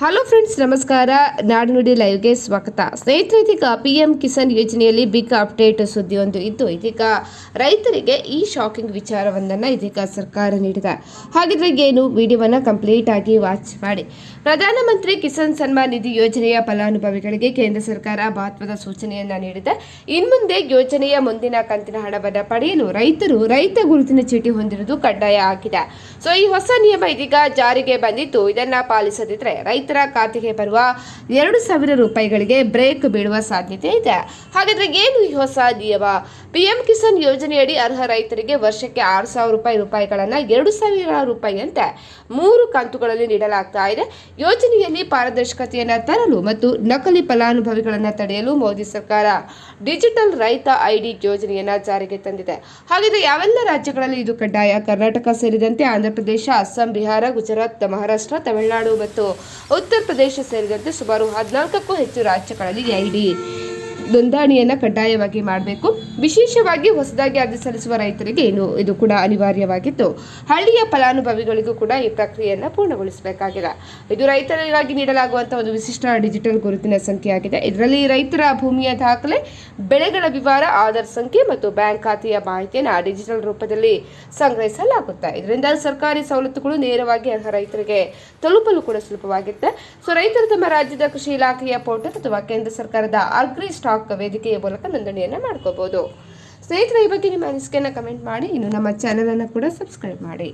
Hello friends, ನಮಸ್ಕಾರ. ನಾಡುನುಡಿ ಲೈವ್ಗೆ ಸ್ವಾಗತ. ಸ್ನೇಹಿತರೆ, ಇದೀಗ PM ಕಿಸಾನ್ ಯೋಜನೆಯಲ್ಲಿ ಬಿಗ್ ಅಪ್ಡೇಟ್ ಸುದ್ದಿಯೊಂದು ಇದ್ದು, ಇದೀಗ ರೈತರಿಗೆ ಈ ಶಾಕಿಂಗ್ ವಿಚಾರವೊಂದನ್ನು ಇದೀಗ ಸರ್ಕಾರ ನೀಡಿದೆ. ಹಾಗಿದ್ರೆ ಏನು, ವಿಡಿಯೋವನ್ನು ಕಂಪ್ಲೀಟ್ ಆಗಿ ವಾಚ್ ಮಾಡಿ. ಪ್ರಧಾನಮಂತ್ರಿ ಕಿಸಾನ್ ಸನ್ಮಾನ್ ನಿಧಿ ಯೋಜನೆಯ ಫಲಾನುಭವಿಗಳಿಗೆ ಕೇಂದ್ರ ಸರ್ಕಾರ ಮಹತ್ವದ ಸೂಚನೆಯನ್ನ ನೀಡಿದೆ. ಇನ್ಮುಂದೆ ಯೋಜನೆಯ ಮುಂದಿನ ಕಂತಿನ ಹಣವನ್ನು ಪಡೆಯಲು ರೈತರು ರೈತ ಗುರುತಿನ ಚೀಟಿ ಹೊಂದಿರುವುದು ಕಡ್ಡಾಯ ಆಗಿದೆ. ಸೊ ಈ ಹೊಸ ನಿಯಮ ಇದೀಗ ಜಾರಿಗೆ ಬಂದಿದ್ದು, ಇದನ್ನ ಪಾಲಿಸದಿದ್ರೆ ರೈತರ ಖಾತೆಗೆ ಬರುವ 2,000 ರೂಪಾಯಿಗಳಿಗೆ ಬ್ರೇಕ್ ಬೀಳುವ ಸಾಧ್ಯತೆ ಇದೆ. ಹಾಗಾದ್ರೆ ಏನು ಈ ಹೊಸ ನಿಯಮ? PM ಕಿಸಾನ್ ಯೋಜನೆಯಡಿ ಅರ್ಹ ರೈತರಿಗೆ ವರ್ಷಕ್ಕೆ 6,000 ರೂಪಾಯಿಗಳನ್ನ 2,000 ರೂಪಾಯಿಯಂತೆ 3 ಕಂತುಗಳಲ್ಲಿ ನೀಡಲಾಗ್ತಾ ಇದೆ. ಯೋಜನೆಯಲ್ಲಿ ಪಾರದರ್ಶಕತೆಯನ್ನ ತರಲು ಮತ್ತು ನಕಲಿ ಫಲಾನುಭವಿಗಳನ್ನ ತಡೆಯಲು ಮೋದಿ ಸರ್ಕಾರ ಡಿಜಿಟಲ್ ರೈತ ID ಯೋಜನೆಯನ್ನ ಜಾರಿಗೆ ತಂದಿದೆ. ಹಾಗಾದ್ರೆ ಯಾವೆಲ್ಲ ರಾಜ್ಯಗಳಲ್ಲಿ ಇದು ಕಡ್ಡಾಯ? ಕರ್ನಾಟಕ ಸೇರಿದಂತೆ ಆಂಧ್ರಪ್ರದೇಶ, ಅಸ್ಸಾಂ, ಬಿಹಾರ, ಗುಜರಾತ್, ಮಹಾರಾಷ್ಟ್ರ, ತಮಿಳುನಾಡು ಮತ್ತು ಉತ್ತರ ಪ್ರದೇಶ ಸೇರಿದಂತೆ ಸುಮಾರು 14ಕ್ಕೂ ಹೆಚ್ಚು ರಾಜ್ಯಗಳಲ್ಲಿ ID ನೋಂದಣಿಯನ್ನು ಕಡ್ಡಾಯವಾಗಿ ಮಾಡಬೇಕು. ವಿಶೇಷವಾಗಿ ಹೊಸದಾಗಿ ಅರ್ಜಿ ಸಲ್ಲಿಸುವ ರೈತರಿಗೆ ಇದು ಕೂಡ ಅನಿವಾರ್ಯವಾಗಿದ್ದು, ಹಳ್ಳಿಯ ಫಲಾನುಭವಿಗಳಿಗೂ ಕೂಡ ಈ ಪ್ರಕ್ರಿಯೆಯನ್ನು ಪೂರ್ಣಗೊಳಿಸಬೇಕಾಗಿದೆ. ಇದು ರೈತರಿಗಾಗಿ ನೀಡಲಾಗುವಂತಹ ಒಂದು ವಿಶಿಷ್ಟ ಡಿಜಿಟಲ್ ಗುರುತಿನ ಸಂಖ್ಯೆಯಾಗಿದೆ. ಇದರಲ್ಲಿ ರೈತರ ಭೂಮಿಯ ದಾಖಲೆ, ಬೆಳೆಗಳ ವಿವರ, ಆಧಾರ್ ಸಂಖ್ಯೆ ಮತ್ತು ಬ್ಯಾಂಕ್ ಖಾತೆಯ ಮಾಹಿತಿಯನ್ನು ಡಿಜಿಟಲ್ ರೂಪದಲ್ಲಿ ಸಂಗ್ರಹಿಸಲಾಗುತ್ತೆ. ಇದರಿಂದ ಸರ್ಕಾರಿ ಸವಲತ್ತುಗಳು ನೇರವಾಗಿ ಅರ್ಹ ರೈತರಿಗೆ ತಲುಪಲು ಕೂಡ ಸುಲಭವಾಗುತ್ತೆ. ಸೊ ರೈತರು ತಮ್ಮ ರಾಜ್ಯದ ಕೃಷಿ ಇಲಾಖೆಯ ಪೋರ್ಟಲ್ ಅಥವಾ ಕೇಂದ್ರ ಸರ್ಕಾರದ ಅಗ್ರಿ ಸ್ಟಾಕ್ ವೇದಿಕೆಯ ಮೂಲಕ ನೋಂದಣಿಯನ್ನು ಮಾಡ್ಕೋಬಹುದು. ಸ್ನೇಹಿತರೆ, ಈ ಬಗ್ಗೆ ನಿಮ್ಮ ಅನಿಸಿಕೆಯನ್ನು ಕಮೆಂಟ್ ಮಾಡಿ. ಇನ್ನು ನಮ್ಮ ಚಾನೆಲ್ ಅನ್ನು ಕೂಡ ಸಬ್ಸ್ಕ್ರೈಬ್ ಮಾಡಿ.